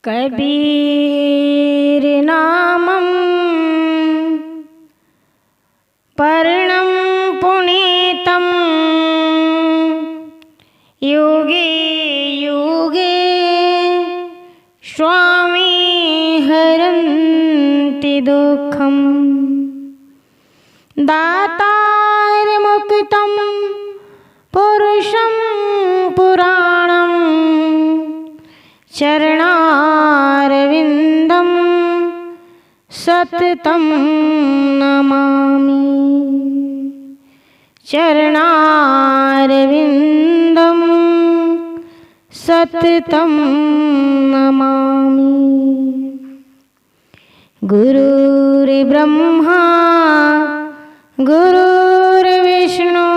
कबीर नामं पर्णं पुनीतं युगे युगे स्वामी हरन्ति दुःखं दातारमुक्तं पुरुषं पुराणं चरणारविन्दं सततं नमामि। चरणारविन्दं सततं नमामि। गुरुर्ब्रह्मा गुरुर्विष्णु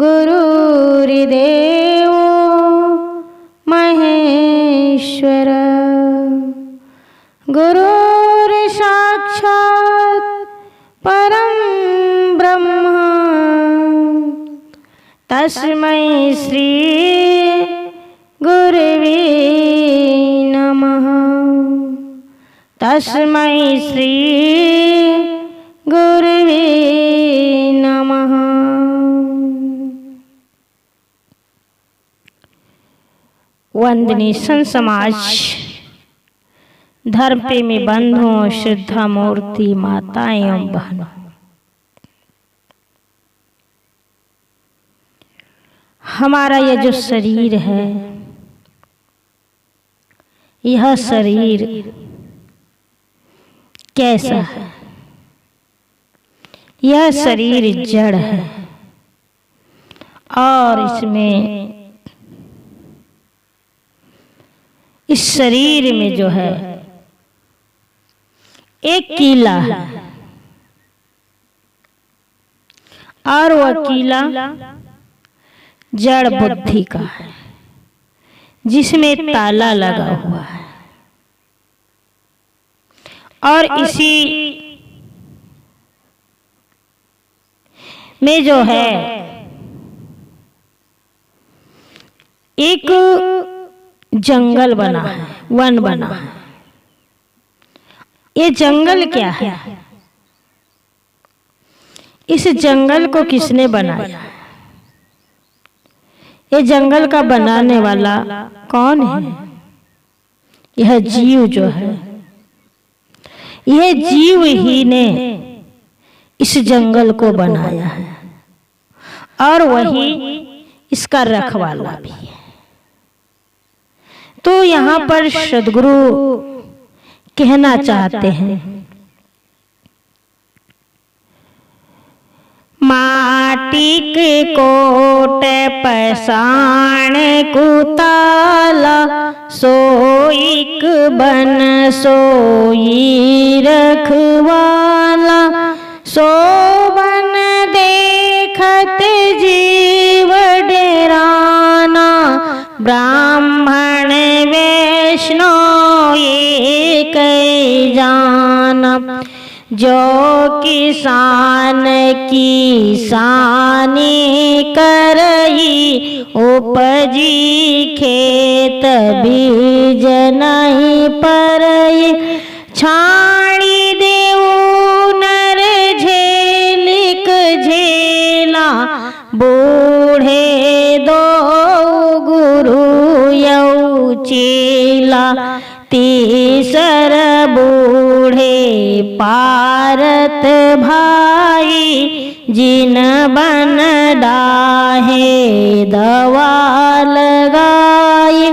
गुरुर्देवो महेश्वर गुरुर्साक्षात् परं ब्रह्म तस्मै श्री गुरवे नमः। तस्मै श्री गुरवे नमः। वंदनीय संत समाज, धर्म प्रेमी बंधुओं, श्रद्धा मूर्ति माताएं एवं बहनों, हमारा यह जो शरीर है, यह शरीर कैसा है? यह शरीर जड़ है और इसमें इस शरीर में जो है एक कीला है और वह कीला जड़ बुद्धि का है, जिसमें ताला लगा हुआ है और इसी में जो है एक जंगल बना है, वन बना है। ये जंगल क्या है? इस जंगल को किसने बनाया? ये जंगल का बनाने वाला कौन है? यह जीव जो है, यह जीव ही ने इस जंगल को बनाया है और वही इसका रखवाला भी है। तो यहाँ पर सद्गुरु कहना चाहते हैं, माटी के कोट पसाण कुताला, सोईक बन सोई रखवाला, सोबन देखत जीव डेराना, ब्राह्मण वैष्णव एक जाना, जो किसान किसानी करही, उपजी खेत बीज नहीं परई, छाणी देऊ नर झेलिक झेला, बूढ़े दो गुरु यऊ चेला, तीसर बूढ़े पारत भाई, जिन बन डाहे दवा लगाई,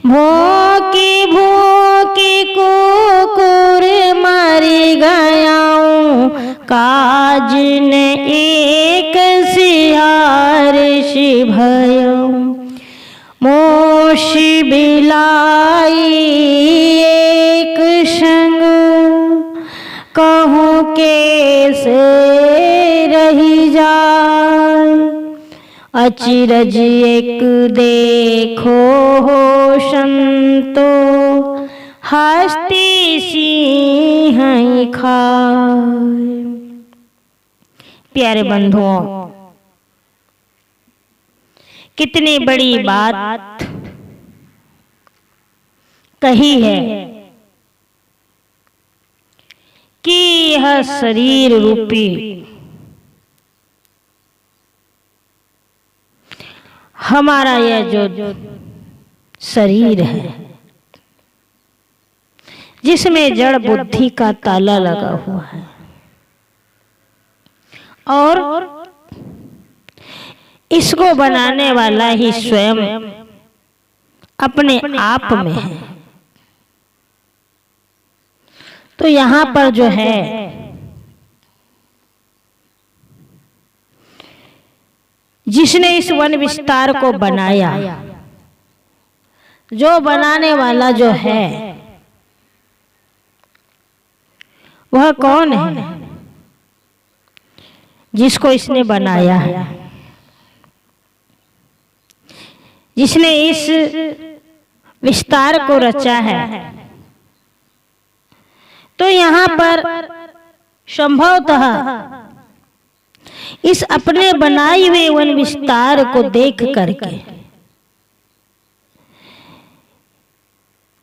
भोंकी भोंकी कुकुर मर गयाऊं, काज ने एक सियारिश भयऊं, मोश बिलाई एक संग, कहूँ कैसे रही जाए, अचिरज एक देखो हो संतो, हस्ती सिंह खाए। प्यारे बंधुओं, कितनी बड़ी बात कही है कि यह शरीर रूपी हमारा यह जो शरीर है, जिसमें जड़ बुद्धि का ताला लगा हुआ है और इसको बनाने वाला ही स्वयं अपने आप में है। तो यहाँ पर जो है जिसने इस वन विस्तार को बनाया, जो बनाने वाला जो है वह कौन है? जिसको इसने बनाया है, जिसने इस विस्तार को रचा है। तो यहाँ पर संभवतः इस अपने बनाए हुए वन विस्तार को देख करके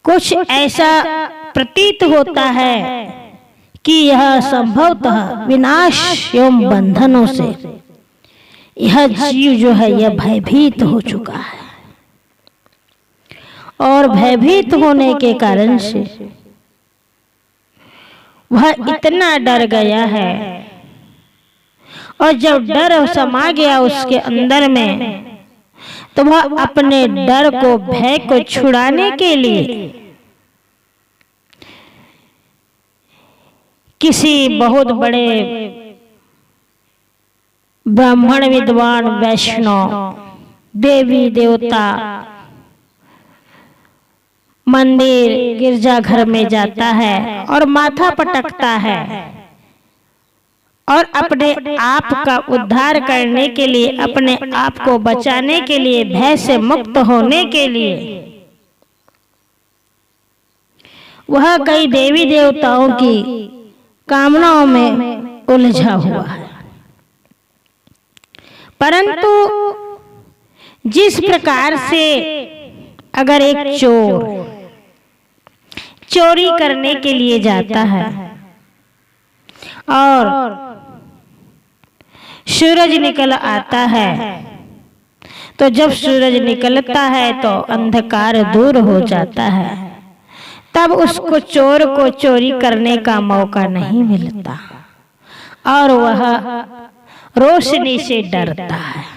कुछ ऐसा प्रतीत होता है कि यह संभवतः विनाश एवं बंधनों से यह जीव जो है यह भयभीत हो चुका है और भयभीत होने के कारण से वह इतना डर गया है और जब डर समा गया उसके अंदर में तो वह अपने डर को, भय को छुड़ाने के लिए किसी बहुत बड़े ब्राह्मण, विद्वान, वैष्णव, देवी देवता, मंदिर, गिरजाघर में जाता है और माथा पटकता है और अपने आप का उद्धार करने के लिए, अपने आप को बचाने के लिए, भय से मुक्त होने के लिए वह कई देवी देवताओं की कामनाओं में उलझा हुआ है। परंतु जिस प्रकार से अगर एक चोर चोरी करने के लिए जाता है और सूरज निकल आता है, तो जब सूरज निकलता है तो अंधकार दूर हो जाता है, तब उसको, चोर को चोरी करने का मौका नहीं मिलता और वह रोशनी से डरता है।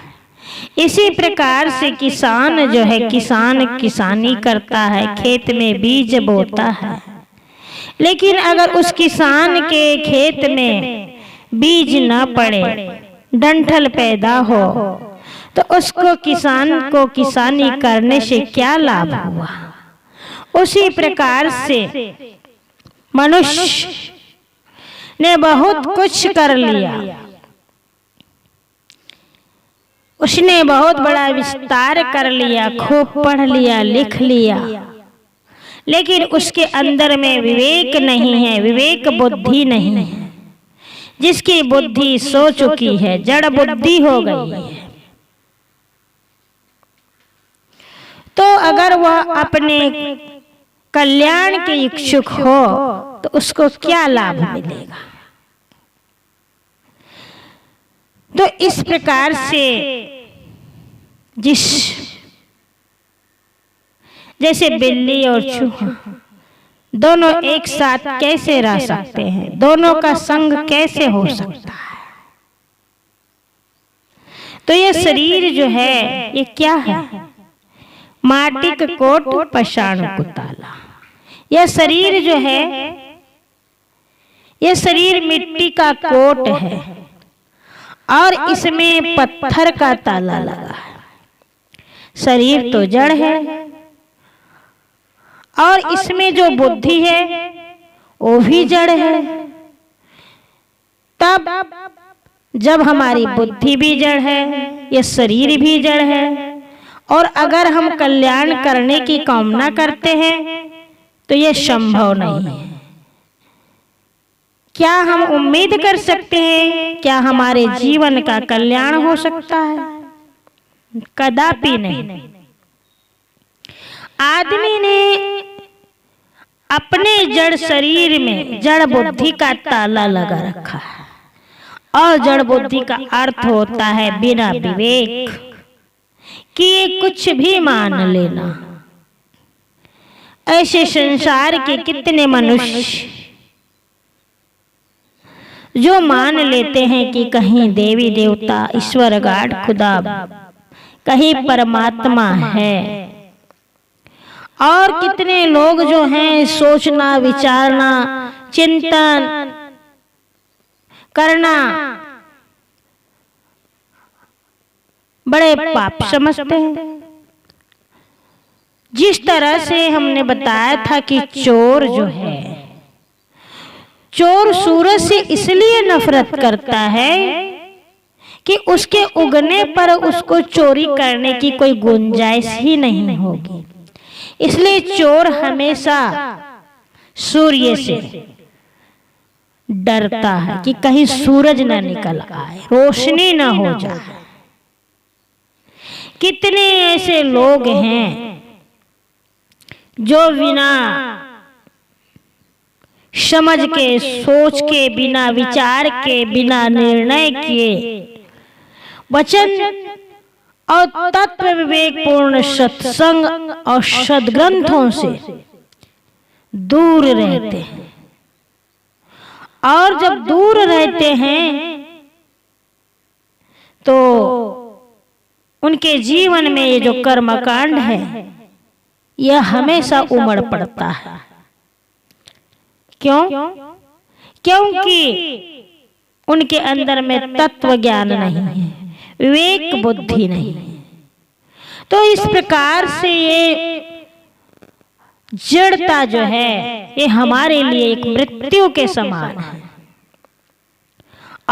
इसी प्रकार से किसान जो है, किसान किसानी करता है, खेत में बीज बोता है, लेकिन अगर उस किसान के खेत में बीज न पड़े, डंठल पैदा हो, तो उसको, किसान को किसानी करने से क्या लाभ हुआ? उसी प्रकार से मनुष्य ने बहुत कुछ कर लिया, उसने बहुत बड़ा विस्तार कर लिया, खूब पढ़ लिया, लिख लिया, लेकिन उसके अंदर में विवेक नहीं है, विवेक बुद्धि नहीं है। जिसकी बुद्धि सो चुकी है, जड़ बुद्धि हो गई है, तो अगर वह अपने कल्याण के इच्छुक हो तो उसको क्या लाभ मिलेगा? तो इस प्रकार से जैसे बिल्ली और चूहा दोनों एक साथ कैसे रह सकते हैं, दोनों का संग कैसे हो सकता है? तो ये शरीर जो है ये क्या है? माटिक कोट पशाण कुताला। यह शरीर जो है, यह शरीर मिट्टी का कोट है और इसमें पत्थर का ताला लगा है। शरीर तो जड़ है और इसमें जो बुद्धि है वो भी जड़ है। तब जब हमारी बुद्धि भी जड़ है, ये शरीर भी जड़ है, और अगर हम कल्याण करने की कामना करते हैं तो यह संभव नहीं है। क्या हम उम्मीद कर सकते हैं क्या हमारे जीवन का कल्याण हो सकता है? कदापि नहीं। आदमी ने अपने जड़ शरीर में जड़ बुद्धि का ताला लगा रखा है। और जड़ बुद्धि का अर्थ होता है बिना विवेक कि ये कुछ भी मान लेना। ऐसे संसार के कितने मनुष्य जो मान लेते हैं कि कहीं देवी देवता, ईश्वर, गॉड, खुदा, कहीं परमात्मा है। और कितने लोग जो हैं सोचना, विचारना, चिंतन करना बड़े पाप समझते हैं। जिस तरह से हमने बताया था कि चोर जो है, चोर सूरज से इसलिए नफरत करता है कि उसके उगने पर उसको चोरी करने की कोई गुंजाइश ही नहीं होगी। इसलिए चोर हमेशा सूर्य से डरता है कि कहीं सूरज न निकल आए, रोशनी न हो जाए। कितने ऐसे लोग हैं जो बिना समझ के, सोच के, बिना विचार के, बिना निर्णय किए वचन और तत्व विवेकपूर्ण सत्संग और सद्ग्रंथों से दूर रहते हैं। और जब दूर रहते हैं तो उनके जीवन में ये जो कर्मकांड है यह हमेशा उमड़ पड़ता है। क्यों? क्योंकि उनके अंदर में तत्व ज्ञान नहीं है, विवेक बुद्धि नहीं है। तो इस प्रकार से ये जड़ता जो है ये हमारे लिए एक मृत्यु के समान है।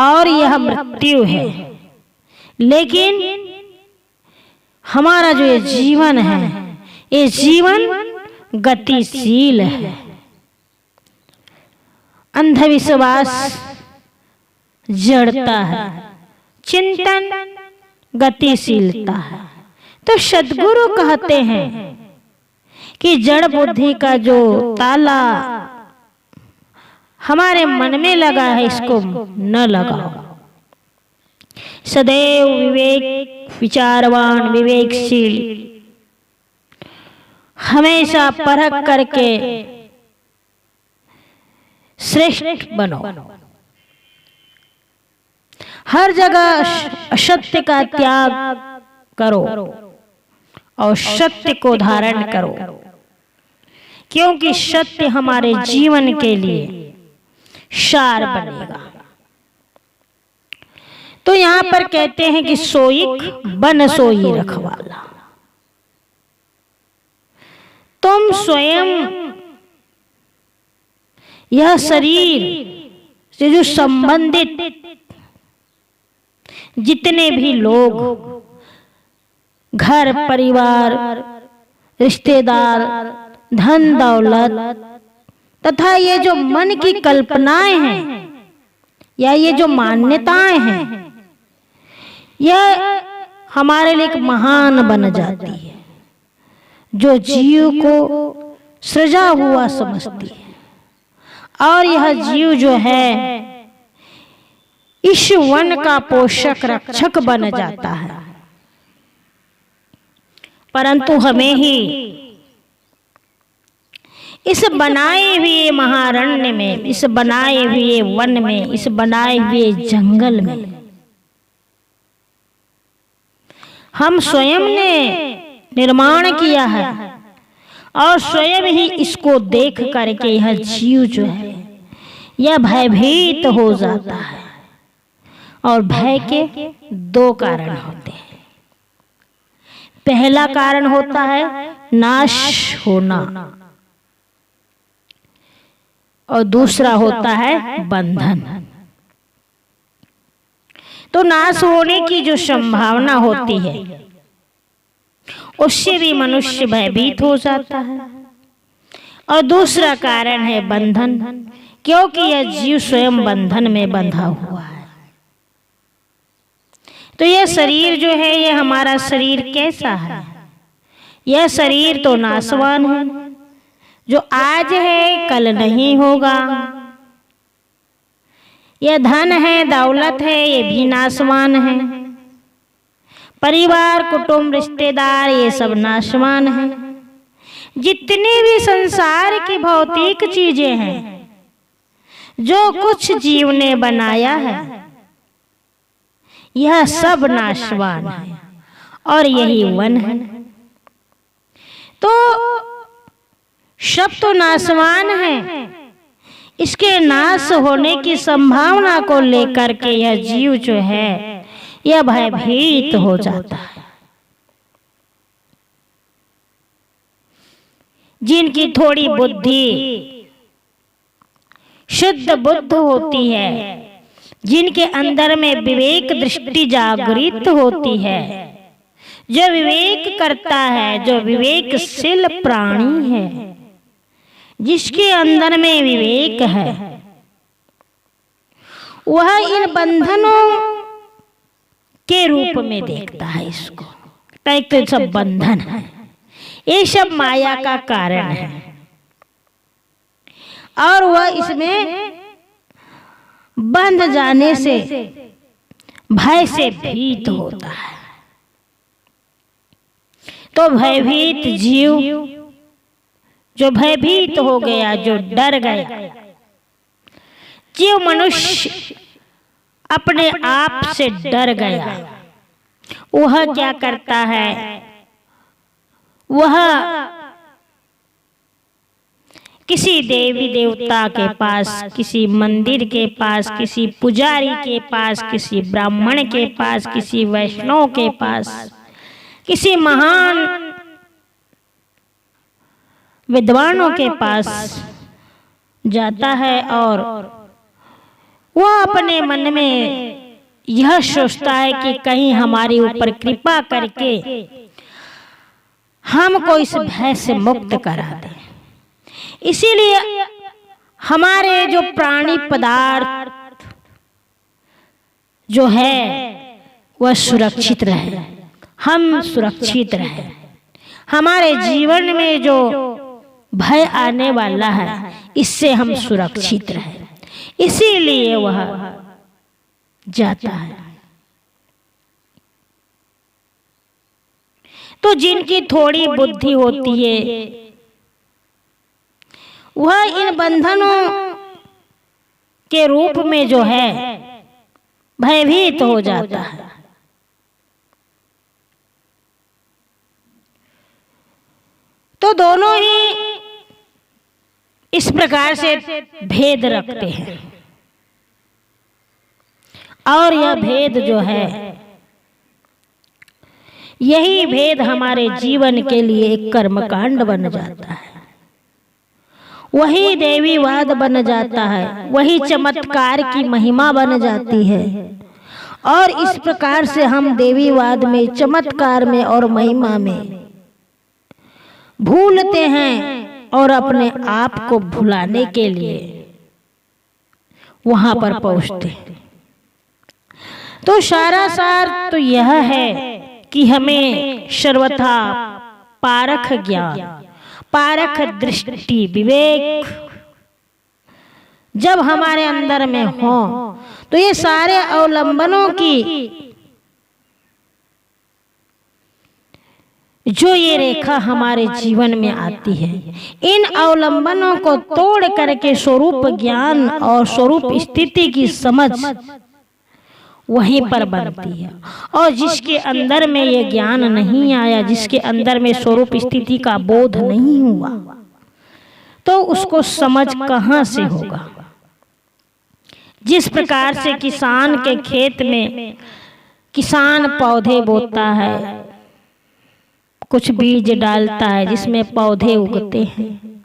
और यह मृत्यु है, लेकिन हमारा जो ये जीवन है ये जीवन गतिशील है। अंधविश्वास जड़ता है, चिंतन गतिशीलता है। तो सद्गुरु कहते हैं कि जड़ बुद्धि का जो ताला हमारे मन में लगा है इसको न लगाओ। सदैव विवेक, विचारवान, विवेकशील, हमेशा परख करके श्रेष्ठ बनो। हर जगह असत्य का त्याग करो और सत्य को धारण करो, क्योंकि सत्य हमारे जीवन के लिए सार बनेगा। तो यहां पर कहते हैं कि सोईक बन सोई रखवाला। तुम स्वयं यह शरीर से जो संबंधित जितने भी लोग, घर परिवार, रिश्तेदार, धन दौलत तथा ये जो मन की कल्पनाएं हैं या ये जो मान्यताएं हैं, यह हमारे लिए एक महान बन जाती है जो जीव को सृजा हुआ समझती है। और यह जीव जो है इस वन का पोषक रक्षक बन जाता है। परंतु हमें ही इस बनाए हुए महारण्य में, इस बनाए हुए वन में, इस बनाए हुए जंगल में हम स्वयं ने निर्माण किया है और स्वयं ही इसको देख करके यह जीव जो है यह भयभीत हो जाता है। और भय के दो कारण होते हैं। पहला कारण होता है नाश होना और दूसरा होता है बंधन। तो नाश होने की जो संभावना होती है उससे भी मनुष्य भयभीत हो जाता है। और दूसरा कारण है बंधन, क्योंकि यह जीव स्वयं बंधन में बंधा हुआ है। तो यह शरीर जो है यह हमारा शरीर कैसा है? यह शरीर तो नाशवान है, जो आज है कल नहीं होगा। यह धन है, दौलत है, ये भी नाशवान है। परिवार, कुटुंब, रिश्तेदार, ये सब नाशवान है। जितने भी संसार की भौतिक चीजें हैं, जो कुछ जीव ने बनाया है, यह सब नाशवान है और यही वन है। तो सब तो नाशवान है, इसके नाश होने की संभावना को लेकर के यह जीव जो है यह भयभीत हो जाता है। जिनकी थोड़ी बुद्धि शुद्ध बुद्ध होती है, जिनके अंदर में विवेक दृष्टि जागृत होती है, जो विवेक करता है, जो विवेकशील प्राणी है, जिसके अंदर में विवेक है, वह इन बंधनों के रूप में देखता है इसको। तो सब बंधन है, ये सब माया का कारण है और वह इसमें बंध जाने से भय से भीत होता है। तो भयभीत जीव, जो भयभीत हो गया, जो डर गया, जीव मनुष्य अपने आप से डर गया, वह क्या करता है? वह किसी देवी देवता के पास, किसी मंदिर के पास, किसी पुजारी के पास, किसी ब्राह्मण के पास, किसी वैष्णव के पास, किसी महान विद्वानों के पास जाता है और वह अपने मन में यह सोचता है कि कहीं हमारे ऊपर कृपा करके हमको इस भय से मुक्त करा दे। इसीलिए हमारे जो प्राणी पदार्थ जो है वह सुरक्षित रहे, हम सुरक्षित रहे। हमारे जीवन में जो भय आने वाला है, इससे हम सुरक्षित रहे, इसीलिए वह जाता है। तो जिनकी थोड़ी बुद्धि होती है, वह इन बंधनों के रूप में जो है भयभीत हो जाता है। तो दोनों ही इस प्रकार से भेद रखते हैं और यह भेद जो है, यही भेद हमारे जीवन के लिए एक कर्मकांड बन जाता है, वही देवीवाद बन जाता है, वही चमत्कार की महिमा बन जाती है। और इस प्रकार से हम देवीवाद में, चमत्कार में और महिमा में भूलते हैं और अपने आप को भुलाने के लिए वहां पर पहुंचते हैं। तो सारा सार तो यह है कि हमें सर्वथा पारख ज्ञान, पारख दृष्टि, विवेक जब हमारे अंदर में हो, तो ये सारे अवलंबनों की जो ये रेखा हमारे जीवन में आती है, इन अवलंबनों को तोड़ करके स्वरूप ज्ञान और स्वरूप स्थिति की समझ वहीं पर बनती है। और जिसके अंदर में ये ज्ञान नहीं आया, जिसके अंदर में स्वरूप स्थिति का बोध नहीं हुआ, तो उसको समझ कहां से होगा? जिस प्रकार से किसान के खेत में किसान पौधे बोता है, कुछ बीज डालता है जिसमें पौधे उगते हैं,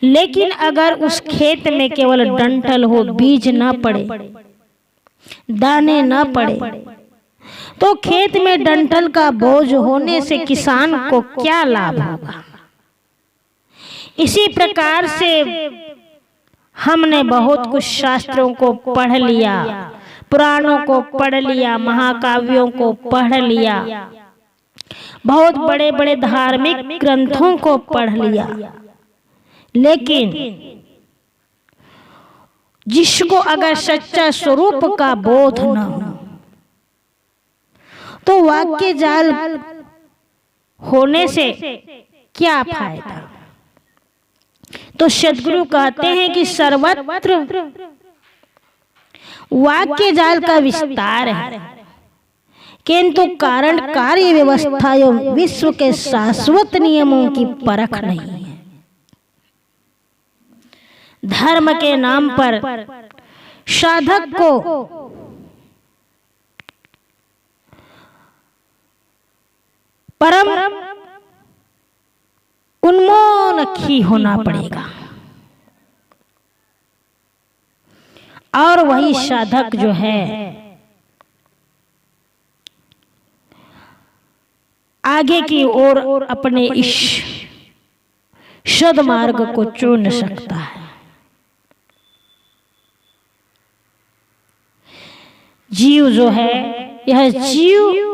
लेकिन अगर उस खेत में केवल डंठल हो, बीज ना पड़े, दाने ना पड़े, तो खेत में डंठल का बोझ होने से किसान को क्या लाभ होगा? इसी प्रकार से हमने बहुत कुछ शास्त्रों को पढ़ लिया, पुराणों को पढ़ लिया, महाकाव्यों को पढ़ लिया, बहुत बड़े बड़े धार्मिक ग्रंथों को पढ़ लिया, लेकिन जिसको अगर सच्चा स्वरूप का बोध न हो तो वाक्य जाल होने से क्या फायदा। तो सद्गुरु कहते हैं कि सर्वत्र वाक्य जाल का विस्तार है, किंतु कारण कार्य व्यवस्था एवं विश्व के शाश्वत नियमों की परख नहीं है। धर्म के नाम पर साधक को परम उन्मोखी होना पड़ेगा, और वही साधक जो है आगे की ओर अपने इस सद्मार्ग को चुन सकता है। जीव जो है, यह जीव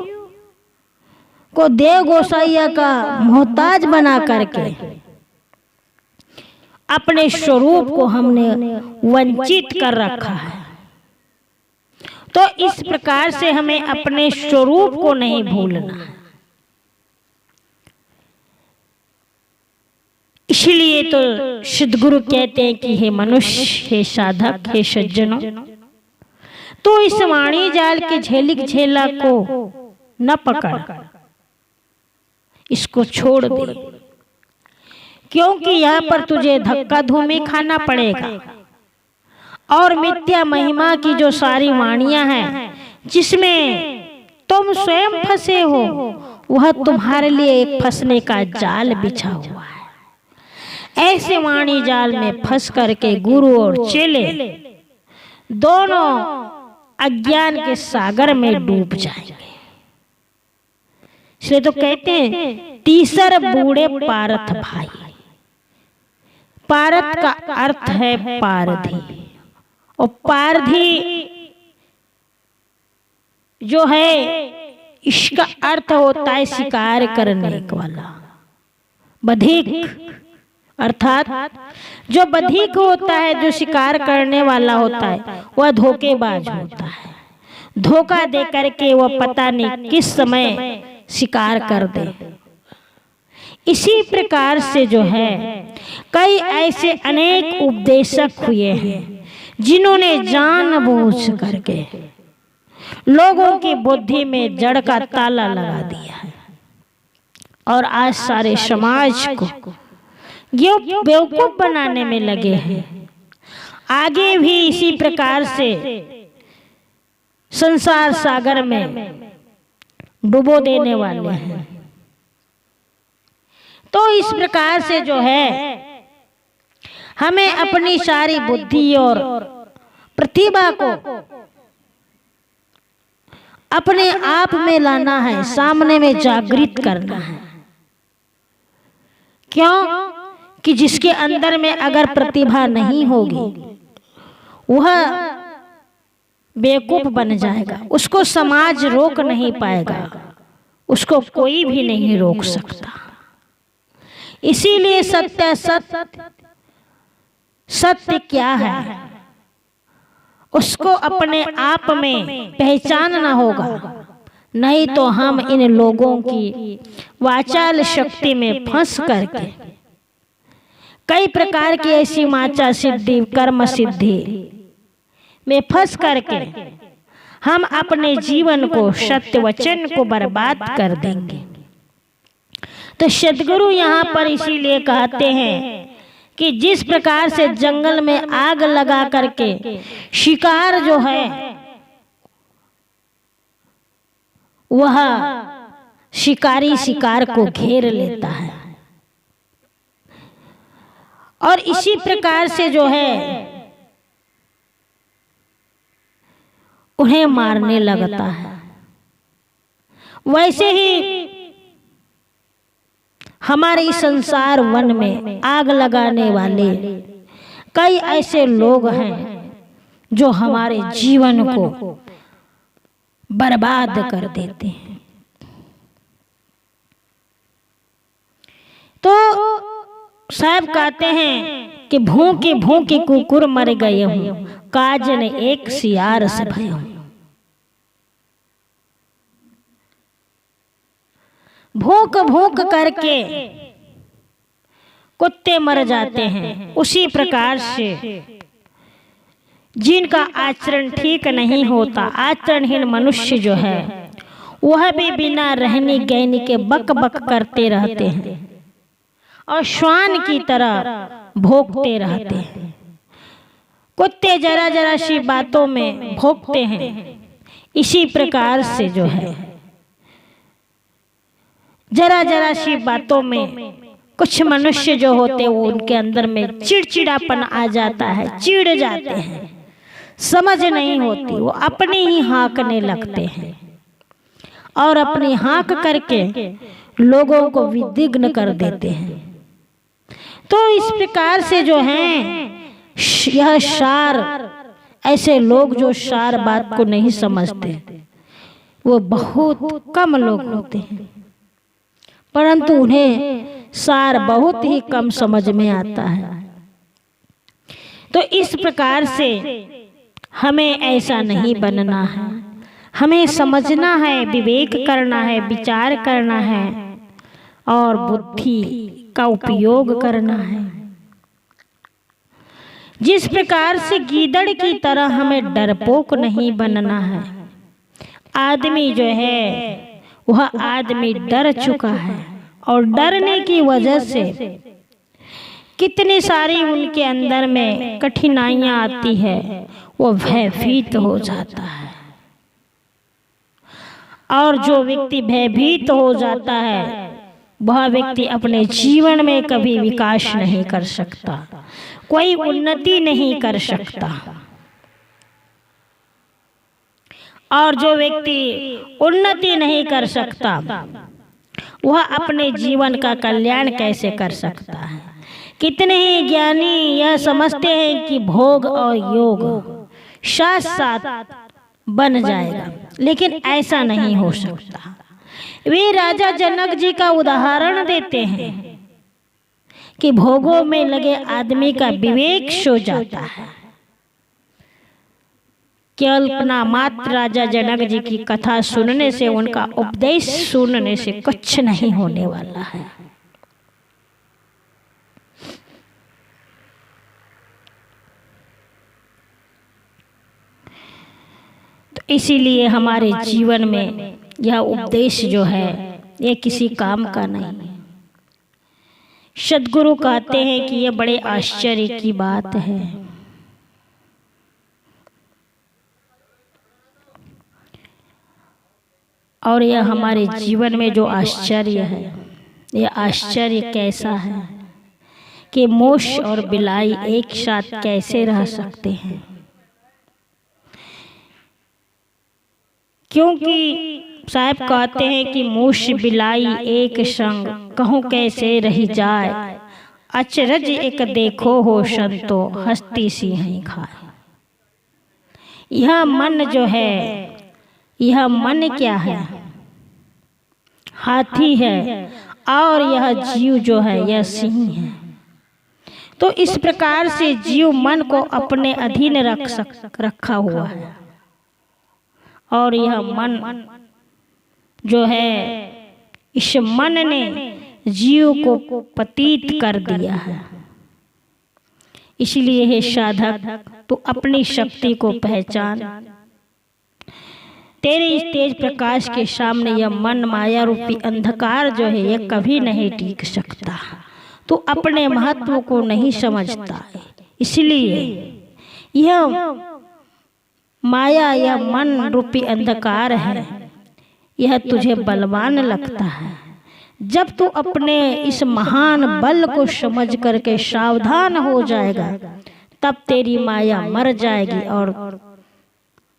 को देव गोसाइया का मोहताज बना करके अपने स्वरूप को हमने वंचित कर रखा है। तो इस प्रकार से हमें अपने स्वरूप को नहीं भूलना है। इसलिए तो सद्गुरु कहते हैं कि हे मनुष्य, हे साधक, हे सज्जनों, तो इस वाणी जाल के झेलिक झेला को न पकड़, इसको छोड़ दे, क्योंकि यहाँ पर तुझे धक्का धूमि खाना पड़ेगा। और मिथ्या महिमा की जो सारी वाणियां हैं जिसमें तुम स्वयं फंसे हो, वह तुम्हारे लिए एक फंसने का जाल बिछा हुआ है। ऐसे वाणी जाल में फंस करके गुरु और चेले दोनों अज्ञान के सागर में डूब जाएंगे। इसलिए तो कहते हैं तीसर बूढ़े पारथ भाई। पारथ का अर्थ है पारधी, और पारधी जो है इसका अर्थ होता है शिकार करने वाला। बधिक अर्थात जो बधिक होता है, जो शिकार करने वाला होता है, वह धोखेबाज होता है। धोखा दे करके वह पता नहीं किस समय शिकार कर दे। इसी प्रकार से जो है कई ऐसे अनेक उपदेशक हुए हैं जिन्होंने जानबूझ करके लोगों की बुद्धि में जड़ का ताला लगा दिया है, और आज सारे समाज को बेवकूफ बनाने में लगे हैं। आगे भी इसी प्रकार से संसार सागर में डुबो देने वाले हैं। तो इस प्रकार से जो है हमें अपनी सारी बुद्धि और प्रतिभा को अपने आप में लाना है, सामने में जागृत करना है। क्यों कि जिसके अंदर में अगर प्रतिभा नहीं होगी वह बेवकूफ बन जाएगा, उसको समाज रोक नहीं पाएगा, उसको कोई भी नहीं रोक सकता। इसीलिए सत्य क्या है उसको अपने आप में पहचानना होगा, नहीं तो हम इन लोगों की वाचाल शक्ति में फंस करके कई प्रकार की ऐसी माचा सिद्धि, कर्म सिद्धि में फंस करके हम अपने जीवन को, सत्य वचन को बर्बाद कर देंगे। तो सद्गुरु यहाँ पर इसीलिए कहते हैं कि जिस प्रकार से जंगल में आग लगा करके शिकार जो है वह शिकारी शिकार को घेर लेता है, और इसी प्रकार से जो है उन्हें मारने लगता है। वैसे ही हमारे इस संसार वन में आग लगाने वाले कई ऐसे लोग हैं जो हमारे जीवन को बर्बाद कर देते हैं। तो साहब कहते हैं कि भूखे भूखे कुकुर मर गए हूं, काज ने एक सियार से भय हूं। भूख भूख करके कुत्ते मर जाते हैं, उसी प्रकार से जिनका आचरण ठीक नहीं होता, आचरणहीन मनुष्य जो है वह भी बिना रहने गहने के बक बक करते रहते हैं और श्वान की तरह भोंकते रहते हैं। कुत्ते जरा जरा सी बातों में भोंकते हैं, इसी प्रकार से जो है जरा जरा सी बातों में कुछ मनुष्य जो होते हैं वो उनके अंदर में चिड़चिड़ापन आ जाता है, चिढ़ जाते हैं, समझ नहीं होती, वो अपने ही हाँकने लगते हैं और अपनी हाँक करके लोगों को विदिग्न कर देते हैं। तो इस प्रकार से जो हैं यह सार, ऐसे लोग जो सार बात को नहीं समझते वो बहुत कम लोग होते हैं, परंतु उन्हें सार बहुत ही कम समझ में आता है। तो इस प्रकार से हमें ऐसा नहीं बनना है, हमें समझना है, विवेक करना है, विचार करना है और बुद्धि का उपयोग करना है। जिस प्रकार से गीदड़ की तरह हमें डरपोक नहीं बनना है। आदमी जो है वह आदमी डर चुका है और डरने की वजह से कितनी सारी उनके अंदर में कठिनाइयां आती है, वो भयभीत हो जाता है। और जो व्यक्ति भयभीत हो जाता है वह व्यक्ति अपने जीवन में कभी विकास नहीं कर सकता, कोई उन्नति नहीं कर सकता। और जो व्यक्ति उन्नति नहीं कर सकता वह अपने जीवन का कल्याण कैसे कर सकता है। कितने ही ज्ञानी यह समझते हैं कि भोग और योग साथ साथ बन जाएगा, लेकिन ऐसा नहीं हो सकता। वे राजा जनक जी का उदाहरण देते हैं कि भोगों में लगे आदमी का विवेक सो जाता है। कल्पना मात्र राजा जनक जी की कथा सुनने से, उनका उपदेश सुनने से कुछ नहीं होने वाला है। तो इसीलिए हमारे जीवन में यह उपदेश जो है ये किसी काम का नहीं है। सद्गुरु कहते हैं कि यह बड़े आश्चर्य की बात है। और यह हमारे जीवन में जो आश्चर्य है, यह आश्चर्य कैसा है कि मूस और बिलाई एक साथ कैसे रह सकते हैं। क्योंकि साहब कहते हैं कि मूस बिलाई एक संग कहूँ कैसे रही जाए, अचरज एक देखो हो संतो हस्ती सी ही खाए। यह मन जो है, यह मन क्या है? हाथी है और यह जीव जो है यह सिंह है। तो इस प्रकार से जीव मन को अपने अधीन रखा हुआ है और यह मन जो है, इस मन ने जीव को पतित कर दिया है। इसलिए हे साधक, तू अपनी शक्ति को पहचान। तेरे इस तेज प्रकाश के सामने यह मन माया रूपी अंधकार जो है यह कभी नहीं टिक सकता। तू अपने महत्व को नहीं समझता है, इसलिए यह माया या मन रूपी अंधकार है, यह तुझे बलवान लगता है। जब तू अपने इस महान बल को समझ करके सावधान हो जाएगा, तब तेरी माया मर जाएगी और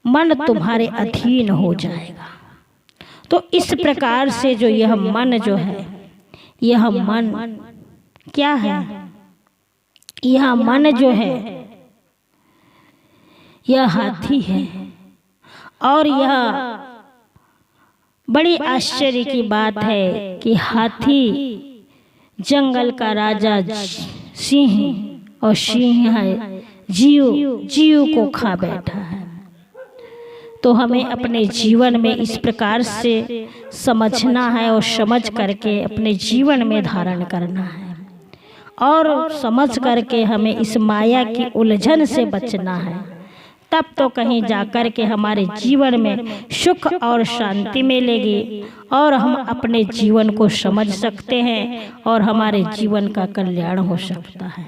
मन तुम्हारे अधीन हो जाएगा। तो इस प्रकार से जो यह मन जो है, यह मन क्या है? यह मन जो है यह हाथी है। और यह बड़ी आश्चर्य की बात है कि हाथी जंगल का राजा सिंह और सिंह है जीव को खा बैठा है। तो हमें अपने जीवन में इस प्रकार से समझना है और समझ करके अपने जीवन में धारण करना है और समझ करके हमें इस माया की उलझन से बचना है। तब तो कहीं जाकर के हमारे जीवन में सुख और शांति मिलेगी और हम अपने जीवन को समझ सकते हैं और हमारे जीवन का कल्याण हो सकता है।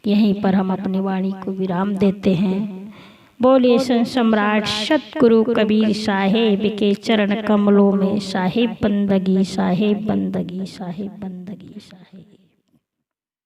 यहीं पर हम अपनी वाणी को विराम देते हैं। बोलिए संत सम्राट सतगुरु कबीर साहेब के चरण कमलों में साहेब बंदगी, साहेब बंदगी, साहेब बंदगी, साहेब।